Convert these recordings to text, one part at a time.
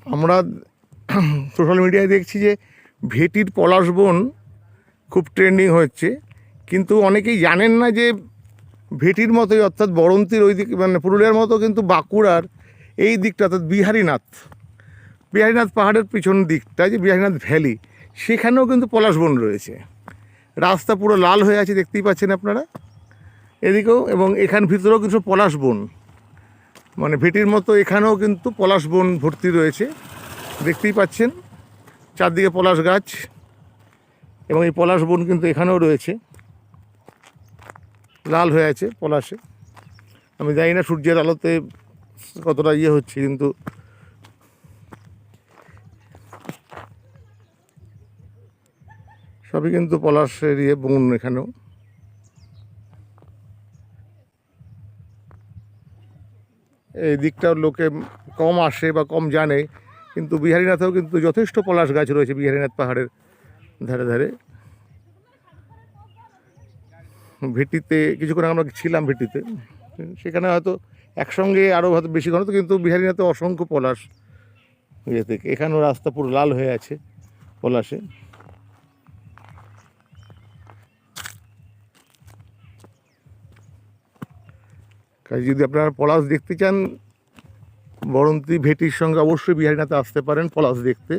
আমরা সোশ্যাল মিডিয়ায় দেখছি যে ভেটির পলাশ বন খুব ট্রেন্ডিং হচ্ছে, কিন্তু অনেকেই জানেন না যে ভেটির মতোই অর্থাৎ বরন্তির ওই দিক মানে পুরুলিয়ার মতো কিন্তু বাঁকুড়ার এই দিকটা অর্থাৎ বিহারীনাথ পাহাড়ের পিছন দিকটা যে বিহারীনাথ ভ্যালি, সেখানেও কিন্তু পলাশ বন রয়েছে। রাস্তা পুরো লাল হয়ে আছে, দেখতেই পাচ্ছেন আপনারা এদিকেও, এবং এখান ভিতরেও কিছু পলাশ বন, মানে ভেটির মতো এখানেও কিন্তু পলাশ বন ভর্তি রয়েছে, দেখতেই পাচ্ছেন চারদিকে পলাশ গাছ, এবং এই পলাশ বন কিন্তু এখানেও রয়েছে, লাল হয়ে আছে পলাশে। আমি জানি না সূর্যের আলোতে কতটা হচ্ছে, কিন্তু সবই কিন্তু পলাশের বন এখানেও। এই দিকটার লোকে কম আসে বা কম জানে, কিন্তু বিহারীনাথেও কিন্তু যথেষ্ট পলাশ গাছ রয়েছে বিহারীনাথ পাহাড়ের ধারে ধারে। ভেটিতে কিছুক্ষণ আমরা ছিলাম, ভেটিতে সেখানে হয়তো একসঙ্গে আরও হয়তো বেশি ঘন, কিন্তু বিহারীনাথে অসংখ্য পলাশ থেকে এখানেও রাস্তা পুরো লাল হয়ে আছে পলাশে। কাজে যদি আপনারা পলাশ দেখতে চান বরন্তী ভেটির সঙ্গে অবশ্যই বিহারীনাথে আসতে পারেন পলাশ দেখতে।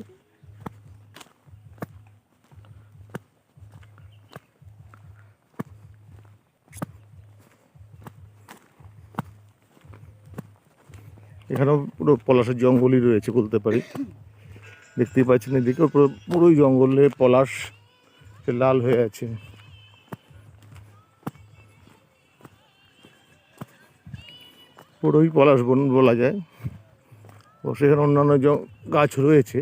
এখানেও পুরো পলাশের জঙ্গলই রয়েছে বলতে পারি, দেখতেই পাচ্ছেন এদিকে পুরোই জঙ্গলে পলাশ লাল হয়ে আছে। পুরোই পলাশ বন বলা যায়, ও সেখানে অন্যান্য গাছ রয়েছে।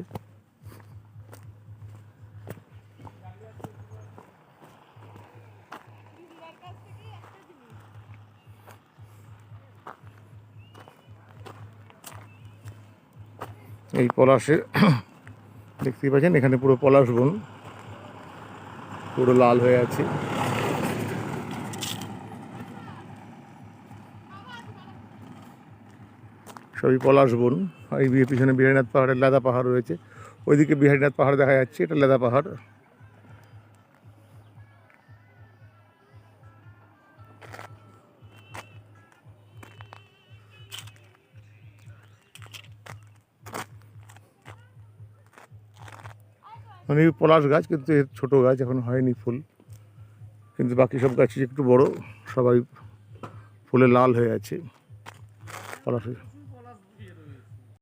এই পলাশে দেখতেই পাচ্ছেন এখানে পুরো পলাশ বন পুরো লাল হয়ে আছে। সবই পলাশ বন। আর এই পিছনে বিহারীনাথ পাহাড়ের লেদা পাহাড় রয়েছে, ওইদিকে বিহারীনাথ পাহাড় দেখা যাচ্ছে, এটা লেদা পাহাড়। মানে পলাশ গাছ, কিন্তু এর ছোটো গাছ, এখন হয়নি ফুল, কিন্তু বাকি সব গাছই একটু বড়, সবাই ফুলে লাল হয়ে আছে পলাশ।